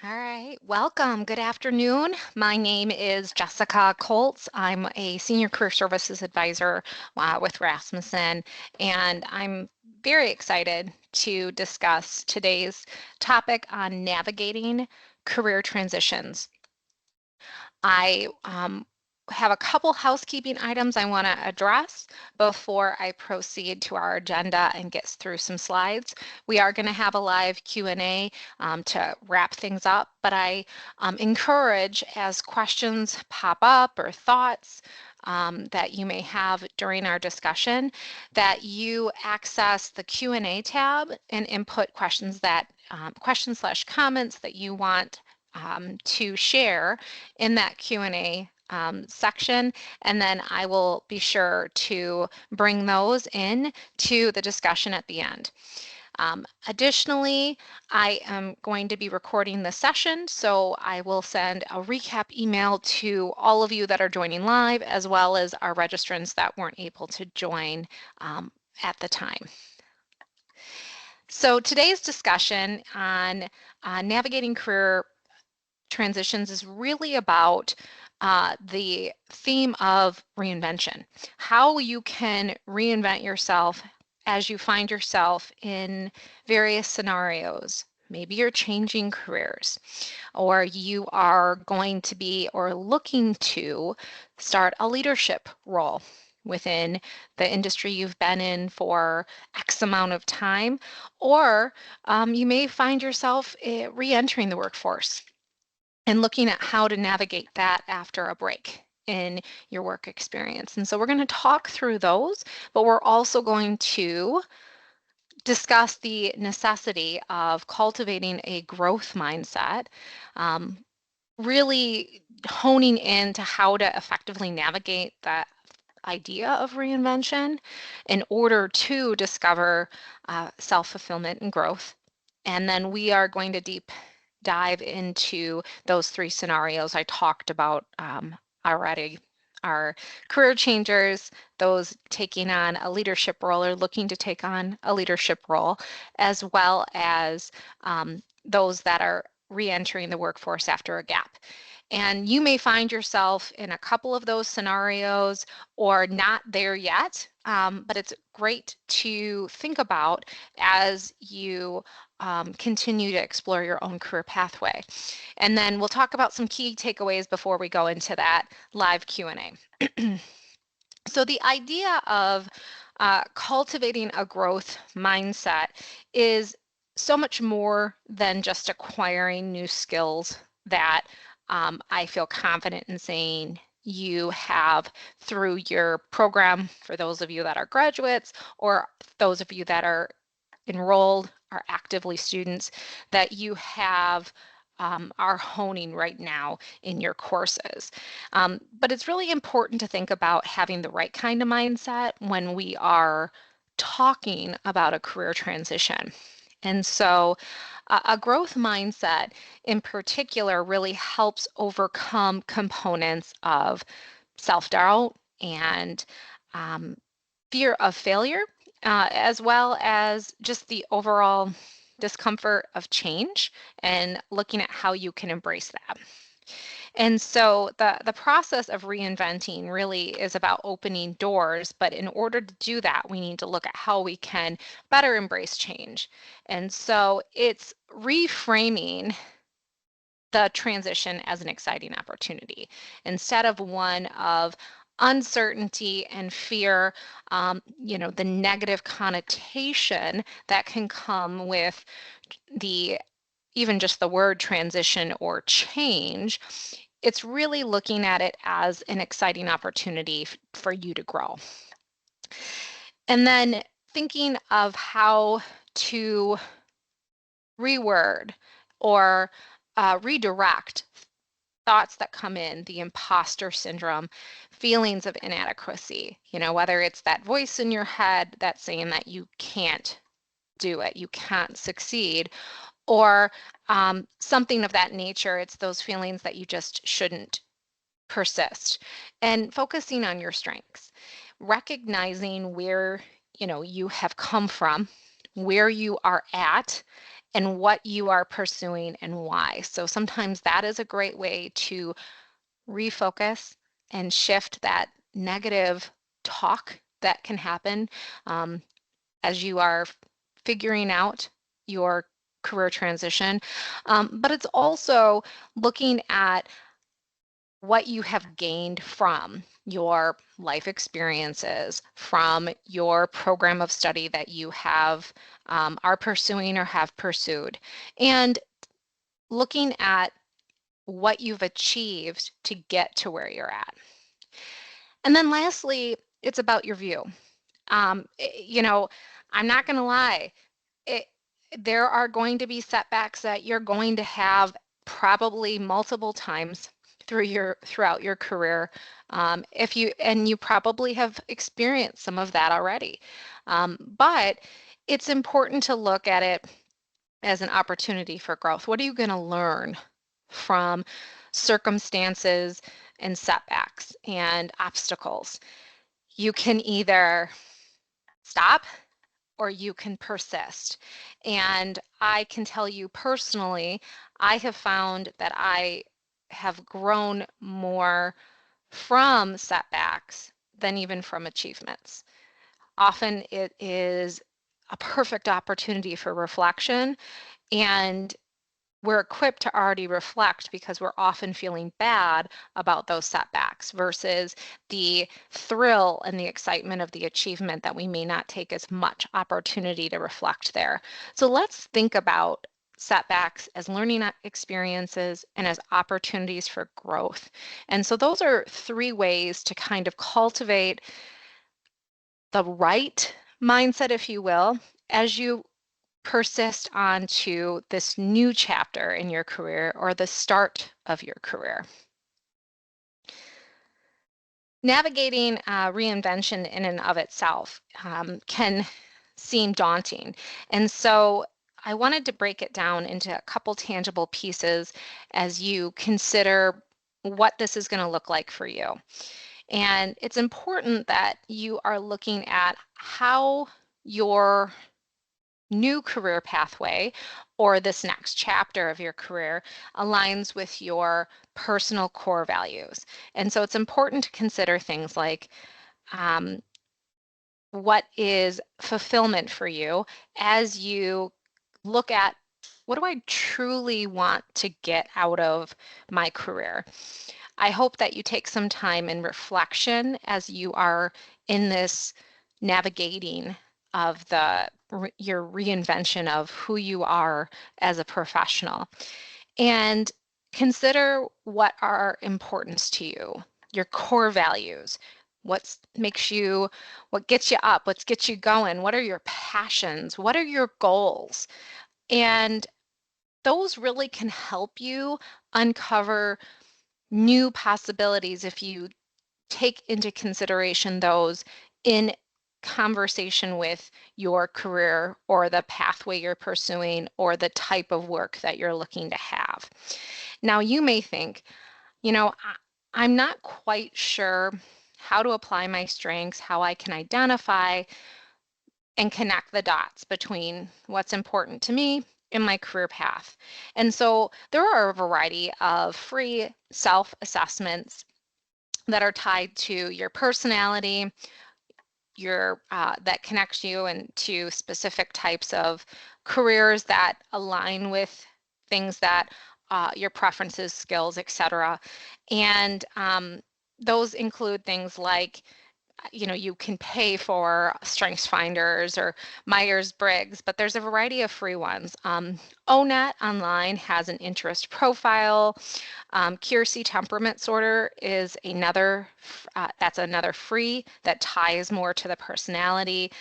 All right, welcome. Good afternoon. My name is Jessica Colts. I'm a senior career services advisor with Rasmussen, and I'm very excited to discuss today's topic on navigating career transitions. I have a couple housekeeping items I want to address before I proceed to our agenda and get through some slides. We are going to have a live Q&A to wrap things up, but I encourage, as questions pop up or thoughts that you may have during our discussion, that you access the Q&A tab and input questions that questions/comments that you want to share in that Q&A section, and then I will be sure to bring those in to the discussion at the end. Additionally, I am going to be recording the session, so I will send a recap email to all of you that are joining live, as well as our registrants that weren't able to join at the time. So today's discussion on navigating career transitions is really about the theme of reinvention, how you can reinvent yourself as you find yourself in various scenarios. Maybe you're changing careers, or you are going to be or looking to start a leadership role within the industry you've been in for X amount of time, or you may find yourself re-entering the workforce and looking at how to navigate that after a break in your work experience. And so we're going to talk through those, but we're also going to discuss the necessity of cultivating a growth mindset, really honing into how to effectively navigate that idea of reinvention in order to discover self-fulfillment and growth. And then we are going to dive into those three scenarios I talked about already. Our career changers, those taking on a leadership role or looking to take on a leadership role, as well as those that are re-entering the workforce after a gap. And you may find yourself in a couple of those scenarios or not there yet, but it's great to think about as you continue to explore your own career pathway. And then we'll talk about some key takeaways before we go into that live Q&A. So the idea of cultivating a growth mindset is so much more than just acquiring new skills that I feel confident in saying you have through your program, for those of you that are graduates or those of you that are enrolled, are actively students, that you have are honing right now in your courses. But it's really important to think about having the right kind of mindset when we are talking about a career transition. And so a growth mindset in particular really helps overcome components of self-doubt and fear of failure, as well as just the overall discomfort of change and looking at how you can embrace that. And so the process of reinventing really is about opening doors, but in order to do that, we need to look at how we can better embrace change. And so it's reframing the transition as an exciting opportunity instead of one of uncertainty and fear, the negative connotation that can come with even just the word transition or change. It's really looking at it as an exciting opportunity for you to grow. And then thinking of how to reword or redirect thoughts that come in, the imposter syndrome, feelings of inadequacy, whether it's that voice in your head that's saying that you can't do it, you can't succeed, or something of that nature. It's those feelings that you just shouldn't persist. And focusing on your strengths, recognizing where you have come from, where you are at, and what you are pursuing and why. So sometimes that is a great way to refocus and shift that negative talk that can happen as you are figuring out your career transition. But it's also looking at what you have gained from your life experiences, from your program of study that you have are pursuing or have pursued, and looking at what you've achieved to get to where you're at. And then lastly, it's about your view. You know, I'm not going to lie, it, there are going to be setbacks that you're going to have probably multiple times throughout your career. If you and you probably have experienced some of that already. But it's important to look at it as an opportunity for growth. What are you going to learn from circumstances and setbacks and obstacles? You can either stop or you can persist. And I can tell you personally, I have found that I have grown more from setbacks than even from achievements. Often it is a perfect opportunity for reflection, and we're equipped to already reflect because we're often feeling bad about those setbacks versus the thrill and the excitement of the achievement that we may not take as much opportunity to reflect there. So let's think about setbacks as learning experiences and as opportunities for growth. And so those are three ways to kind of cultivate the right mindset, if you will, as you persist on to this new chapter in your career or the start of your career. Navigating reinvention in and of itself can seem daunting. And so I wanted to break it down into a couple tangible pieces as you consider what this is going to look like for you. And it's important that you are looking at how your new career pathway or this next chapter of your career aligns with your personal core values. And so it's important to consider things like what is fulfillment for you as you look at what do I truly want to get out of my career? I hope that you take some time in reflection as you are in this navigating of your reinvention of who you are as a professional, and consider what are importance to you, your core values, what gets you up, what gets you going, what are your passions, what are your goals, and those really can help you uncover new possibilities if you take into consideration those in conversation with your career or the pathway you're pursuing or the type of work that you're looking to have. Now, you may think, I'm not quite sure how to apply my strengths, how I can identify and connect the dots between what's important to me in my career path. And so there are a variety of free self-assessments that are tied to your personality, your that connects you and to specific types of careers that align with things that your preferences, skills, etc. And those include things like you can pay for strengths finders or Myers-Briggs, but there's a variety of free ones. ONET online has an interest profile. Keirsey Temperament Sorter is that's another free that ties more to the personality.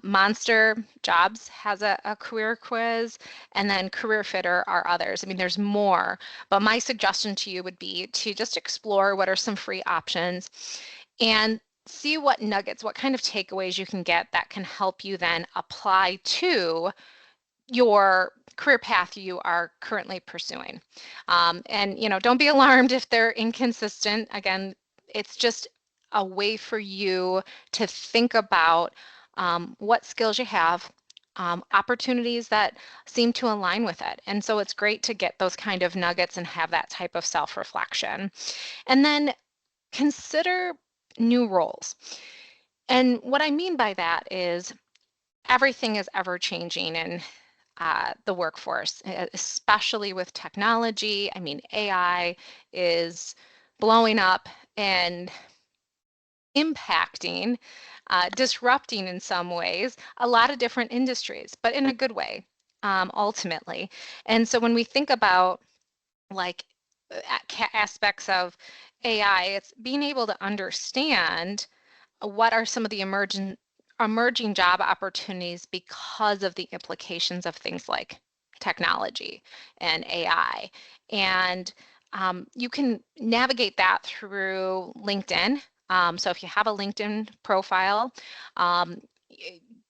Monster Jobs has a career quiz, and then Career Fitter are others. I mean, there's more, but my suggestion to you would be to just explore what are some free options and see what nuggets, what kind of takeaways you can get that can help you then apply to your career path you are currently pursuing. And don't be alarmed if they're inconsistent. Again, it's just a way for you to think about what skills you have, opportunities that seem to align with it. And so it's great to get those kind of nuggets and have that type of self-reflection. And then consider new roles. And what I mean by that is everything is ever changing in the workforce, especially with technology. I mean, AI is blowing up and impacting, disrupting in some ways, a lot of different industries, but in a good way, ultimately. And so when we think about like aspects of AI, it's being able to understand what are some of the emerging job opportunities because of the implications of things like technology and AI. And you can navigate that through LinkedIn. So if you have a LinkedIn profile, um,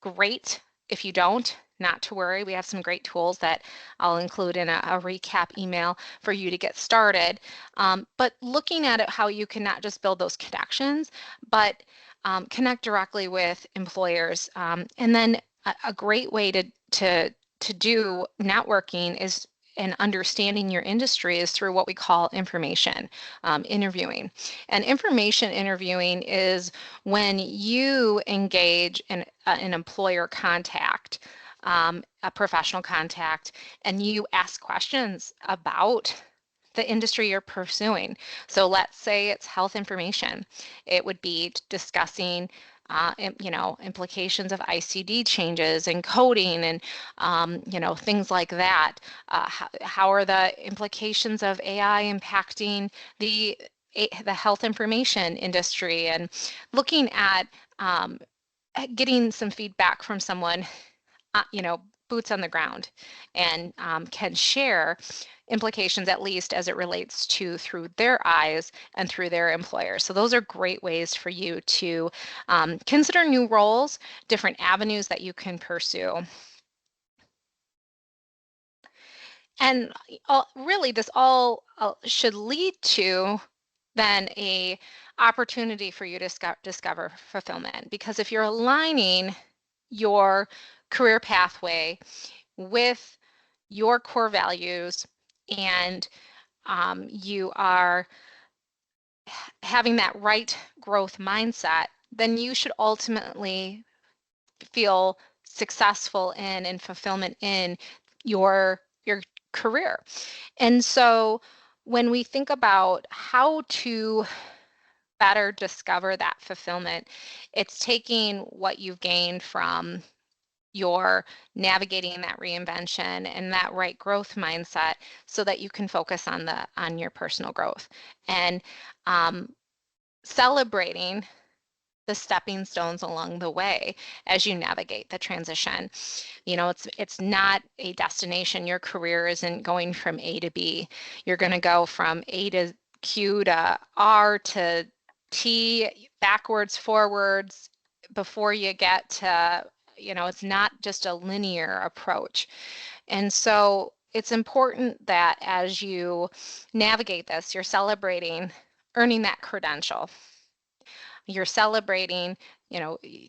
great. If you don't, not to worry. We have some great tools that I'll include in a recap email for you to get started. But looking at it, how you can not just build those connections, but connect directly with employers. And then a great way to do networking is and understanding your industry is through what we call information interviewing. And information interviewing is when you engage in an employer contact, a professional contact, and you ask questions about the industry you're pursuing. So let's say it's health information. It would be discussing implications of ICD changes and coding and, things like that. How are the implications of AI impacting the health information industry, and looking at getting some feedback from someone, boots on the ground, and can share implications, at least as it relates to through their eyes and through their employer. So those are great ways for you to consider new roles, different avenues that you can pursue. And really, this all should lead to then a opportunity for you to discover fulfillment. Because if you're aligning your career pathway with your core values, and you are having that right growth mindset, then you should ultimately feel successful in and fulfillment in your career. And so when we think about how to better discover that fulfillment, it's taking what you've gained from your navigating that reinvention and that right growth mindset so that you can focus on your personal growth, and celebrating the stepping stones along the way as you navigate the transition. It's not a destination. Your career isn't going from A to B. You're going to go from A to Q to R to T, backwards, forwards, before you get to, it's not just a linear approach. And so it's important that as you navigate this, you're celebrating earning that credential. You're celebrating,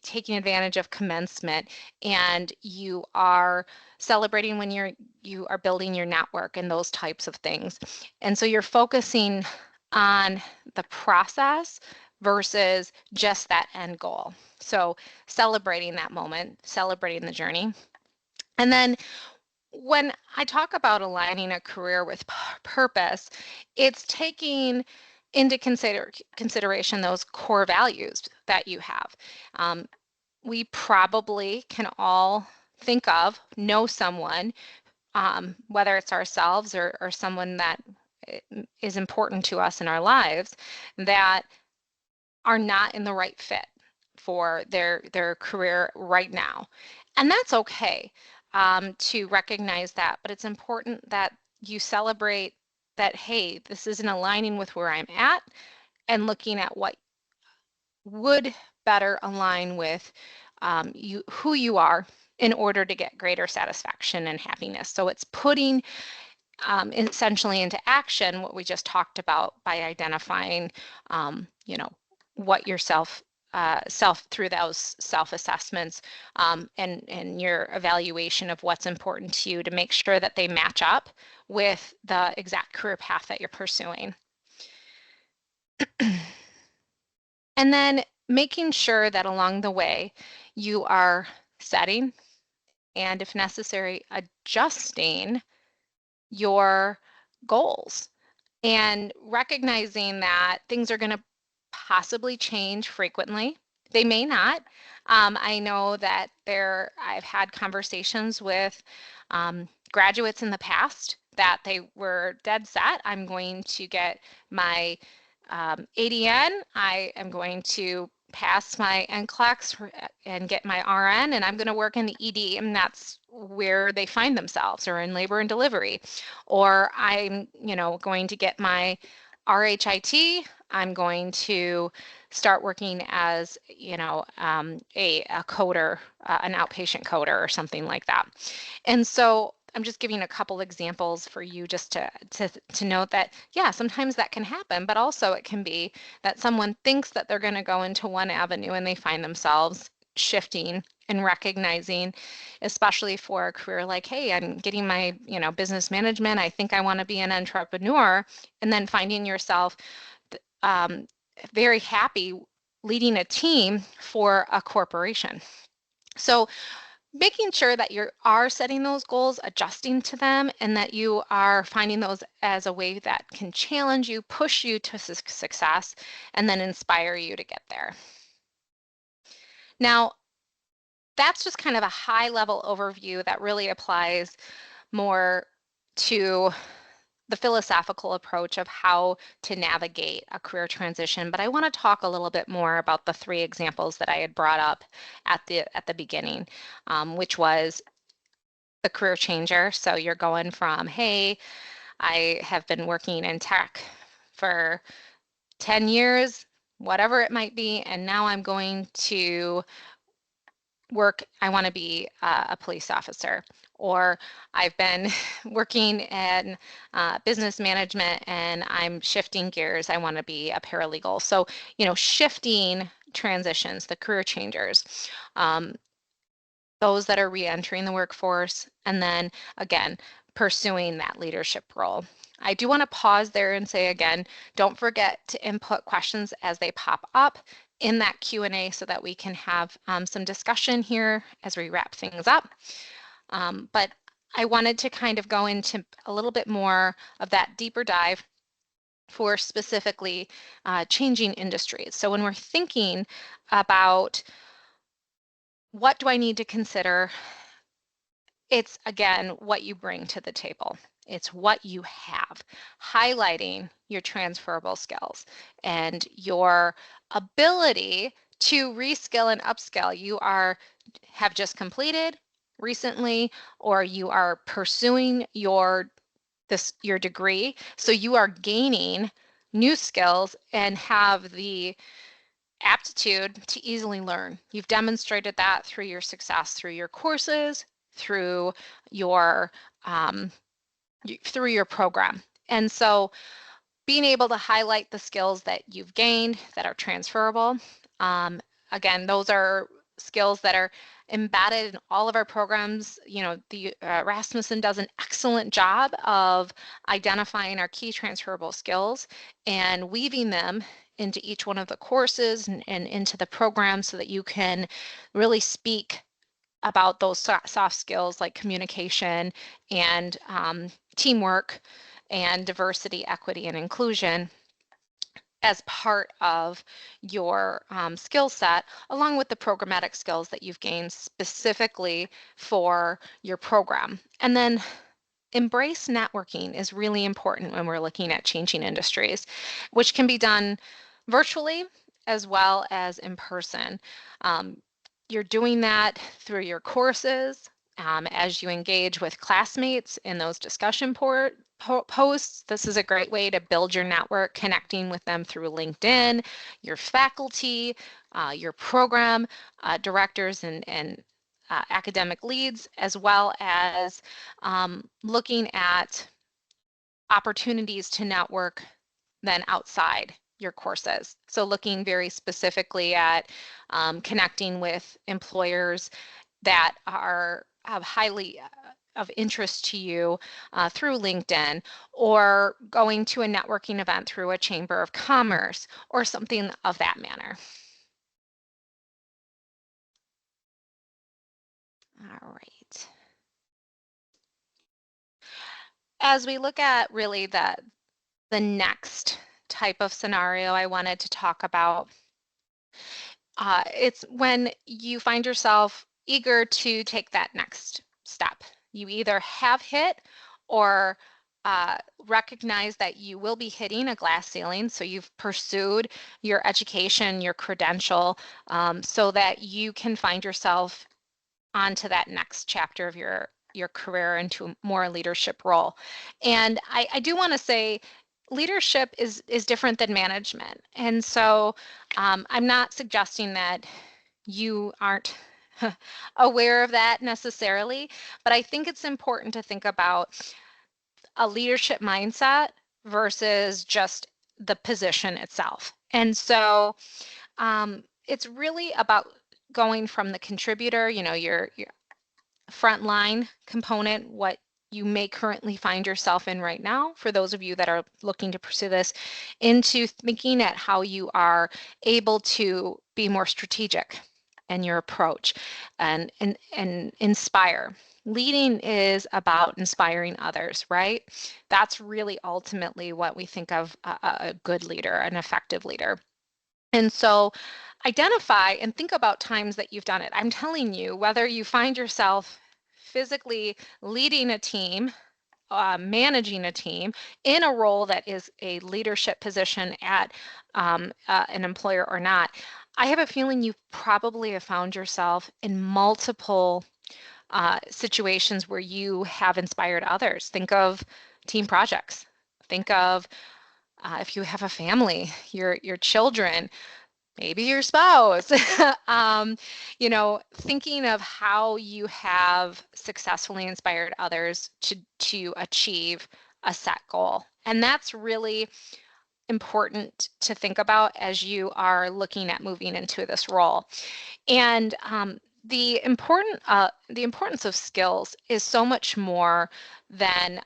taking advantage of commencement, and you are celebrating when you are building your network and those types of things. And so you're focusing on the process versus just that end goal. So celebrating that moment, celebrating the journey. And then when I talk about aligning a career with purpose, it's taking into consideration those core values that you have. We probably can all know someone, whether it's ourselves or someone that is important to us in our lives, that are not in the right fit for their career right now. And that's okay, to recognize that, but it's important that you celebrate that, hey, this isn't aligning with where I'm at, and looking at what would better align with who you are in order to get greater satisfaction and happiness. So it's putting essentially into action what we just talked about by identifying, what yourself through those self-assessments and your evaluation of what's important to you to make sure that they match up with the exact career path that you're pursuing. And then making sure that along the way you are setting and, if necessary, adjusting your goals and recognizing that things are going to possibly change frequently. They may not. I know that I've had conversations with graduates in the past that they were dead set. I'm going to get my ADN. I am going to pass my NCLEX and get my RN, and I'm going to work in the ED, and that's where they find themselves, or in labor and delivery. Or I'm, going to get my RHIT. I'm going to start working as, a coder, an outpatient coder or something like that. And so I'm just giving a couple examples for you just to note that, yeah, sometimes that can happen, but also it can be that someone thinks that they're going to go into one avenue and they find themselves shifting and recognizing, especially for a career like, hey, I'm getting my, business management. I think I want to be an entrepreneur, and then finding yourself very happy leading a team for a corporation. So making sure that you are setting those goals, adjusting to them, and that you are finding those as a way that can challenge you, push you to success, and then inspire you to get there. Now, that's just kind of a high-level overview that really applies more to the philosophical approach of how to navigate a career transition. But I want to talk a little bit more about the 3 examples that I had brought up at the beginning, which was the career changer. So you're going from, hey, I have been working in tech for 10 years, whatever it might be, and now I'm going to I want to be a police officer. Or I've been working in business management and I'm shifting gears. I want to be a paralegal. So, shifting transitions, the career changers, those that are re-entering the workforce, and then again, pursuing that leadership role. I do want to pause there and say again, don't forget to input questions as they pop up in that Q&A so that we can have some discussion here as we wrap things up. But I wanted to kind of go into a little bit more of that deeper dive for specifically changing industries. So when we're thinking about what do I need to consider, it's again what you bring to the table. It's what you have, highlighting your transferable skills and your ability to reskill and upskill. You have just completed recently, or you are pursuing your degree, so you are gaining new skills and have the aptitude to easily learn. You've demonstrated that through your success, through your courses, through your program. And so being able to highlight the skills that you've gained that are transferable. Again, those are skills that are embedded in all of our programs. The Rasmussen does an excellent job of identifying our key transferable skills and weaving them into each one of the courses and into the program so that you can really speak about those soft skills like communication and teamwork and diversity, equity, and inclusion as part of your skill set, along with the programmatic skills that you've gained specifically for your program. And then embrace networking is really important when we're looking at changing industries, which can be done virtually as well as in person. You're doing that through your courses, as you engage with classmates in those discussion posts. This is a great way to build your network, connecting with them through LinkedIn, your faculty, your program directors and academic leads, as well as looking at opportunities to network then outside your courses. So looking very specifically at connecting with employers that are highly of interest to you through LinkedIn, or going to a networking event through a chamber of commerce or something of that manner. All right. As we look at really the next type of scenario I wanted to talk about, it's when you find yourself eager to take that next step. You either have hit or recognize that you will be hitting a glass ceiling. So you've pursued your education, your credential, so that you can find yourself onto that next chapter of your career into a more leadership role. And I do want to say leadership is different than management. And so I'm not suggesting that you aren't aware of that necessarily, but I think it's important to think about a leadership mindset versus just the position itself. And so it's really about going from the contributor, your frontline component, what you may currently find yourself in right now, for those of you that are looking to pursue this, into thinking at how you are able to be more strategic in your approach and inspire. Leading is about inspiring others, right? That's really ultimately what we think of a good leader, an effective leader. And so identify and think about times that you've done it. I'm telling you, whether you find yourself physically leading a team, managing a team in a role that is a leadership position at an employer or not, I have a feeling you probably have found yourself in multiple situations where you have inspired others. Think of team projects. Think of if you have a family, your children, maybe your spouse, thinking of how you have successfully inspired others to achieve a set goal. And that's really important to think about as you are looking at moving into this role. And the importance of skills is so much more than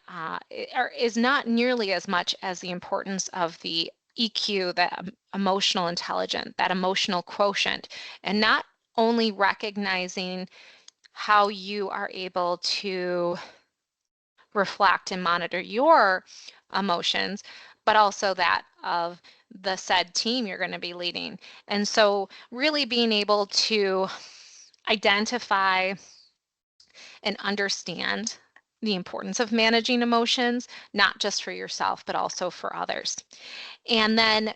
or is not nearly as much as the importance of the EQ, that emotional intelligence, that emotional quotient, and not only recognizing how you are able to reflect and monitor your emotions, but also that of the said team you're going to be leading. And so really being able to identify and understand the importance of managing emotions, not just for yourself, but also for others. And then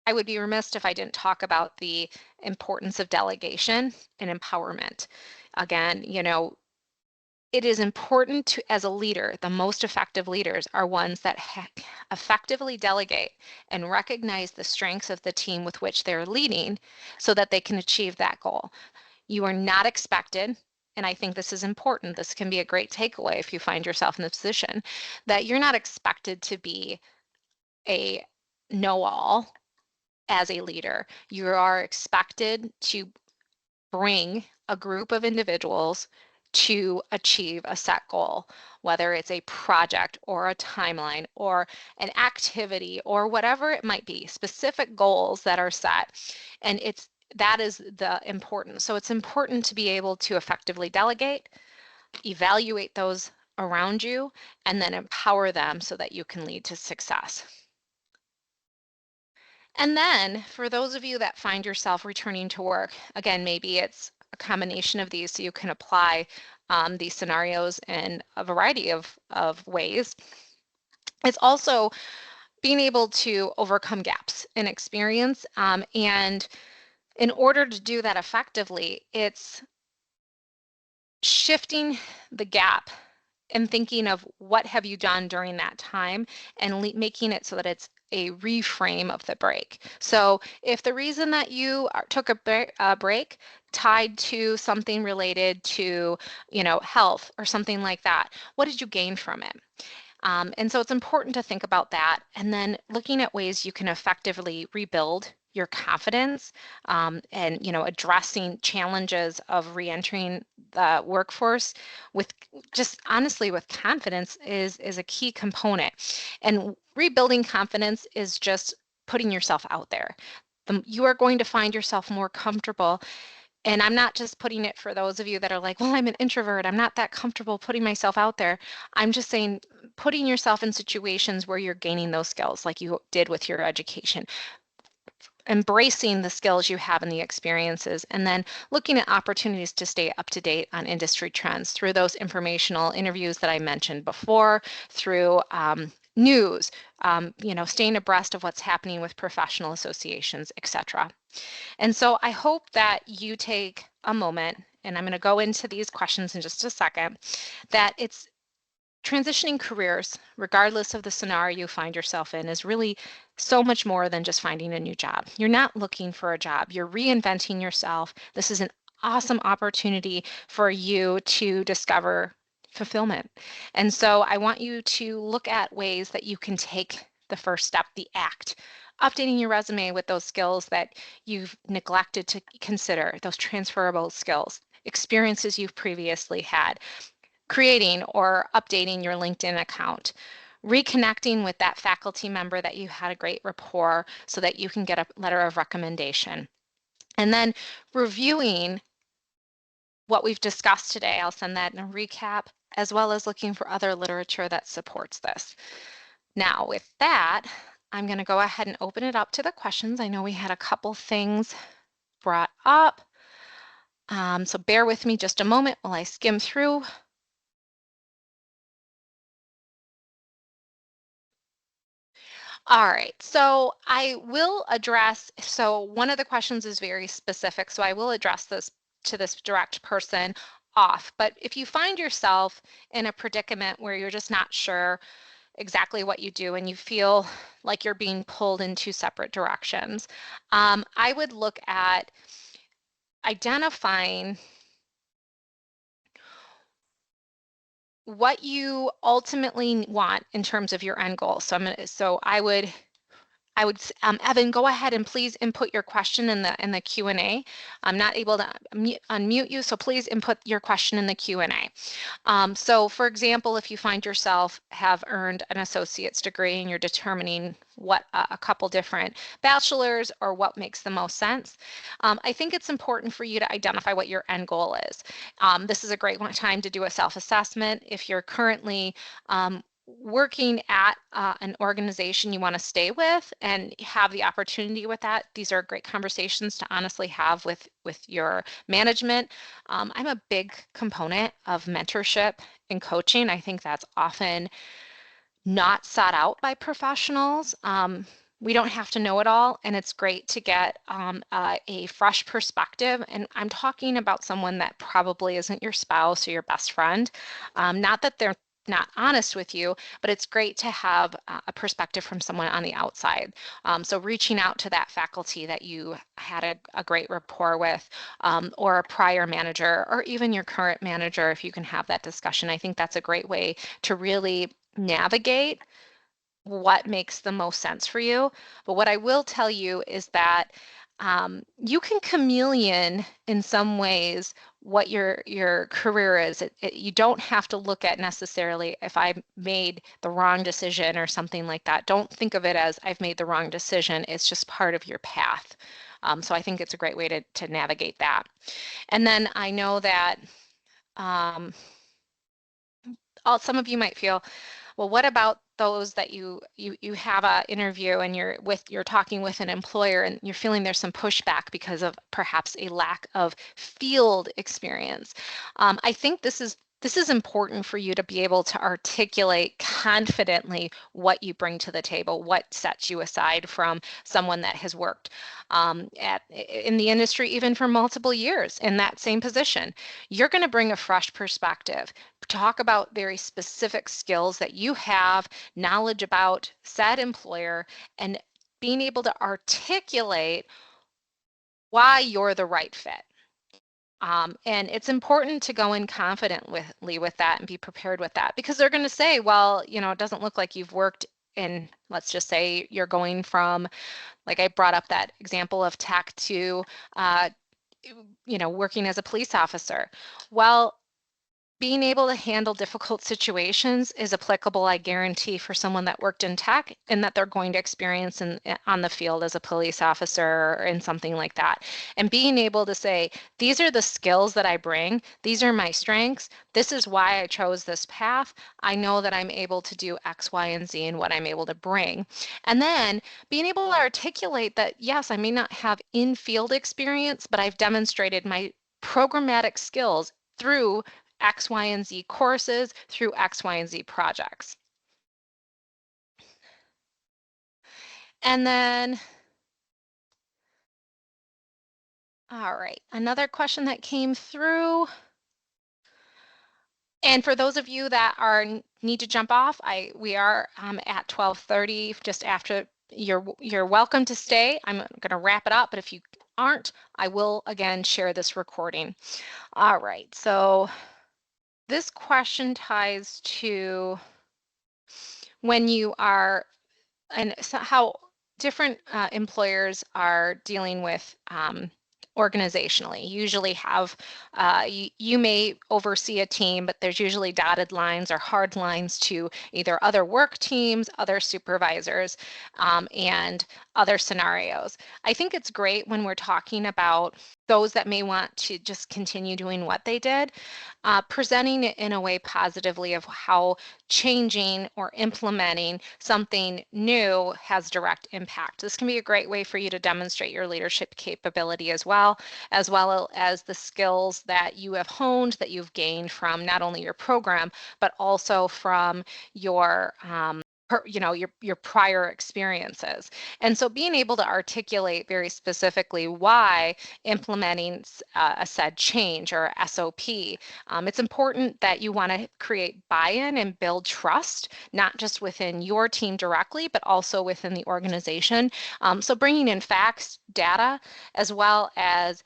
I would be remiss if I didn't talk about the importance of delegation and empowerment. Again, it is important to, as a leader, the most effective leaders are ones that effectively delegate and recognize the strengths of the team with which they're leading so that they can achieve that goal. You are not expected, and I think this is important. This can be a great takeaway if you find yourself in this position, that you're not expected to be a know-all as a leader. You are expected to bring a group of individuals to achieve a set goal, whether it's a project or a timeline or an activity or whatever it might be, specific goals that are set. And that is the importance. So it's important to be able to effectively delegate, evaluate those around you, and then empower them so that you can lead to success. And then for those of you that find yourself returning to work, again, maybe it's a combination of these so you can apply these scenarios in a variety of ways. It's also being able to overcome gaps in experience. And in order to do that effectively, it's shifting the gap and thinking of what have you done during that time and making it so that it's a reframe of the break. So if the reason that you took a break tied to something related to, health or something like that, what did you gain from it? And so it's important to think about that. And then looking at ways you can effectively rebuild your confidence, and addressing challenges of reentering the workforce with just honestly with confidence is a key component. And rebuilding confidence is just putting yourself out there. You are going to find yourself more comfortable, and I'm not just putting it for those of you that are like, well, I'm an introvert, I'm not that comfortable putting myself out there. I'm just saying, putting yourself in situations where you're gaining those skills, like you did with your education, embracing the skills you have and the experiences, and then looking at opportunities to stay up to date on industry trends through those informational interviews that I mentioned before, through news, staying abreast of what's happening with professional associations, etc. And so I hope that you take a moment, and I'm going to go into these questions in just a second, that it's transitioning careers, regardless of the scenario you find yourself in, is really so much more than just finding a new job. You're not looking for a job, you're reinventing yourself. This is an awesome opportunity for you to discover fulfillment. And so I want you to look at ways that you can take the first step, the act. Updating your resume with those skills that you've neglected to consider, those transferable skills, experiences you've previously had, creating or updating your LinkedIn account, reconnecting with that faculty member that you had a great rapport so that you can get a letter of recommendation. And then reviewing what we've discussed today. I'll send that in a recap, as well as looking for other literature that supports this. Now, with that, I'm going to go ahead and open it up to the questions. I know we had a couple things brought up. So bear with me just a moment while I skim through. All right, so I will address, so one of the questions is very specific, so I will address this to this direct person off. But if you find yourself in a predicament where you're just not sure exactly what you do and you feel like you're being pulled in two separate directions, I would look at identifying what you ultimately want in terms of your end goal. So Evan, go ahead and please input your question in the Q&A. I'm not able to unmute you, so please input your question in the Q&A. So for example, if you find yourself have earned an associate's degree and you're determining what a couple different bachelor's or what makes the most sense, I think it's important for you to identify what your end goal is. This is a great time to do a self-assessment. If you're currently working at an organization you want to stay with and have the opportunity with that, these are great conversations to honestly have with your management. I'm a big component of mentorship and coaching. I think that's often not sought out by professionals. We don't have to know it all, and it's great to get a fresh perspective. And I'm talking about someone that probably isn't your spouse or your best friend. Not that they're not honest with you, but it's great to have a perspective from someone on the outside. So reaching out to that faculty that you had a great rapport with, or a prior manager, or even your current manager, if you can have that discussion, I think that's a great way to really navigate what makes the most sense for you. But what I will tell you is that you can chameleon in some ways what your career is. You don't have to look at necessarily if I made the wrong decision or something like that. Don't think of it as I've made the wrong decision. It's just part of your path. So I think it's a great way to navigate that. And then I know that some of you might feel, well, what about those that you have an interview and you're talking with an employer and you're feeling there's some pushback because of perhaps a lack of field experience? I think this is important for you to be able to articulate confidently what you bring to the table, what sets you aside from someone that has worked in the industry even for multiple years in that same position. You're going to bring a fresh perspective. Talk about very specific skills that you have, knowledge about said employer, and being able to articulate why you're the right fit. And it's important to go in confidently with that and be prepared with that, because they're going to say, well, it doesn't look like you've worked in, let's just say you're going from, like I brought up that example of tech to, uh, working as a police officer. Well, being able to handle difficult situations is applicable, I guarantee, for someone that worked in tech and that they're going to experience on the field as a police officer or in something like that. And being able to say, these are the skills that I bring, these are my strengths, this is why I chose this path. I know that I'm able to do X, Y, and Z and what I'm able to bring. And then being able to articulate that, yes, I may not have in-field experience, but I've demonstrated my programmatic skills through X, Y, and Z courses, through X, Y, and Z projects. And then, all right, another question that came through. And for those of you that need to jump off, we are at 12:30, just after. You're welcome to stay. I'm going to wrap it up, but if you aren't, I will again share this recording. All right, so this question ties to when you are, and so how different employers are dealing with organizationally. Usually have, you may oversee a team, but there's usually dotted lines or hard lines to either other work teams, other supervisors, and other scenarios. I think it's great when we're talking about those that may want to just continue doing what they did, presenting it in a way positively of how changing or implementing something new has direct impact. This can be a great way for you to demonstrate your leadership capability as well as the skills that you have honed, that you've gained from not only your program, but also from your your prior experiences. And so being able to articulate very specifically why implementing a said change or SOP, it's important that you want to create buy-in and build trust, not just within your team directly, but also within the organization. So bringing in facts, data, as well as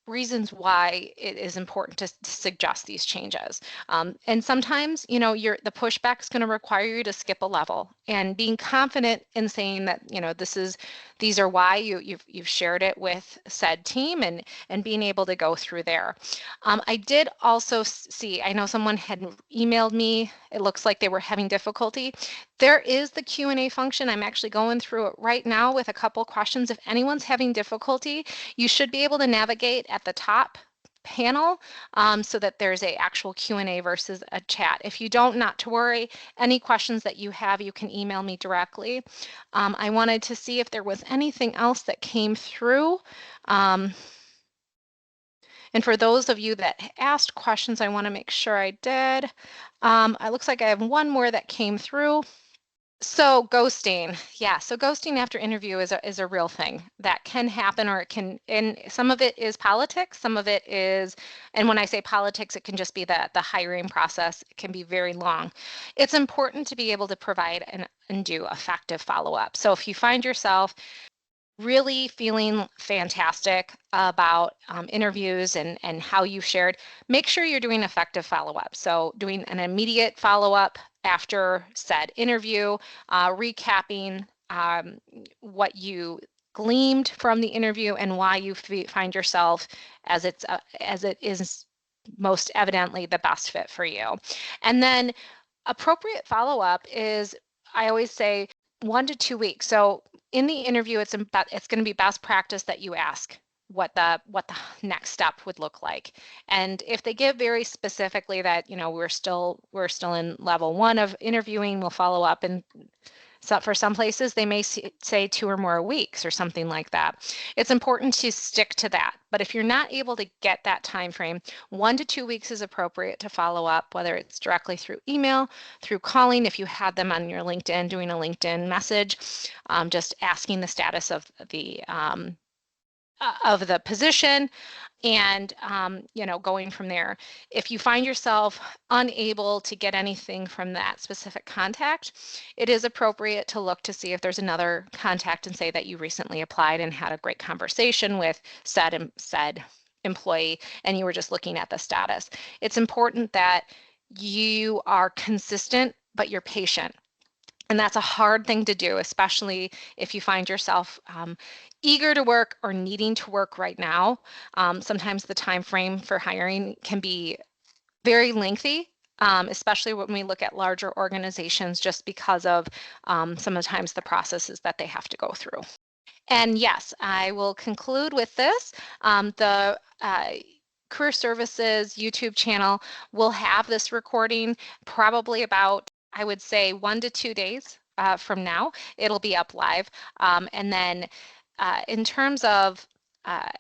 reasons why it is important to suggest these changes. And sometimes, the pushback is going to require you to skip a level, and being confident in saying that, these are why you've shared it with said team, and being able to go through there. I did also see, I know someone had emailed me, it looks like they were having difficulty. There is the Q&A function. I'm actually going through it right now with a couple questions. If anyone's having difficulty, you should be able to navigate at the top panel, so that there's a actual Q&A versus a chat. If you don't, not to worry. Any questions that you have, you can email me directly. I wanted to see if there was anything else that came through. And for those of you that asked questions, I want to make sure I did. It looks like I have one more that came through. So ghosting, yeah. So ghosting after interview is a real thing that can happen, or it can, and some of it is politics, some of it is, and when I say politics, it can just be that the hiring process can be very long. It's important to be able to provide and do effective follow-up. So if you find yourself really feeling fantastic about interviews and how you've shared, make sure you're doing effective follow-up. So doing an immediate follow-up after said interview, recapping what you gleaned from the interview and why you find yourself as it is most evidently the best fit for you. And then appropriate follow-up is, I always say, 1 to 2 weeks. So in the interview, it's going to be best practice that you ask what the next step would look like. And if they give very specifically that, we're still in level 1 of interviewing, we'll follow up, and so for some places, they may say 2 or more weeks or something like that. It's important to stick to that. But if you're not able to get that time frame, 1 to 2 weeks is appropriate to follow up, whether it's directly through email, through calling, if you had them on your LinkedIn, doing a LinkedIn message, just asking the status of the position, and going from there. If you find yourself unable to get anything from that specific contact, it is appropriate to look to see if there's another contact and say that you recently applied and had a great conversation with said employee and you were just looking at the status. It's important that you are consistent, but you're patient. And that's a hard thing to do, especially if you find yourself eager to work or needing to work right now. Sometimes the time frame for hiring can be very lengthy, especially when we look at larger organizations, just because of sometimes the processes that they have to go through. And yes, I will conclude with this. The Career Services YouTube channel will have this recording probably about, I would say, 1 to 2 days from now. It'll be up live. And then in terms of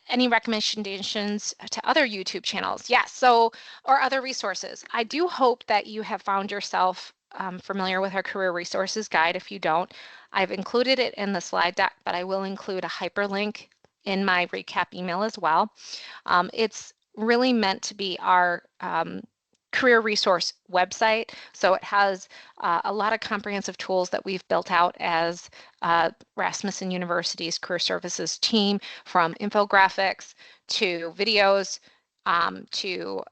any recommendations to other YouTube channels, yes, so, or other resources. I do hope that you have found yourself familiar with our Career Resources Guide. If you don't, I've included it in the slide deck, but I will include a hyperlink in my recap email as well. It's really meant to be our career resource website. So it has a lot of comprehensive tools that we've built out as Rasmussen University's Career Services team, from infographics to videos to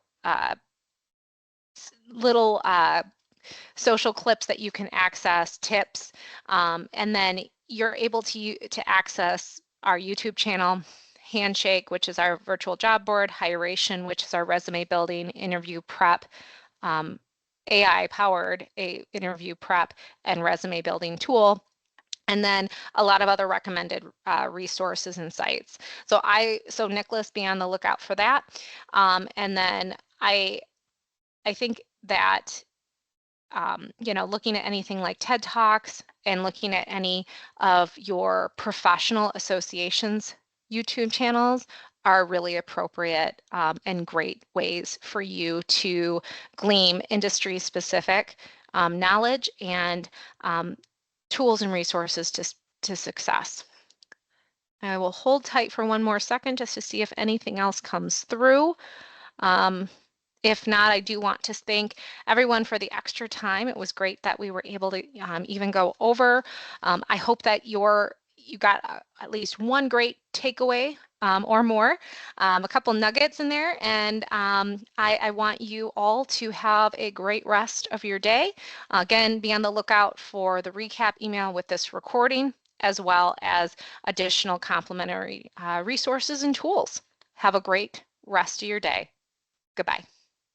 little social clips that you can access, tips, and then you're able to access our YouTube channel, Handshake, which is our virtual job board, Hiration, which is our resume building, interview prep, AI-powered interview prep and resume building tool, and then a lot of other recommended resources and sites. So Nicholas, be on the lookout for that. And then I think that looking at anything like TED Talks and looking at any of your professional associations YouTube channels are really appropriate and great ways for you to glean industry-specific knowledge and tools and resources to success. I will hold tight for one more second just to see if anything else comes through. If not, I do want to thank everyone for the extra time. It was great that we were able to even go over. I hope that you got at least one great takeaway or more, a couple nuggets in there. And I want you all to have a great rest of your day. Again, be on the lookout for the recap email with this recording, as well as additional complimentary resources and tools. Have a great rest of your day. Goodbye.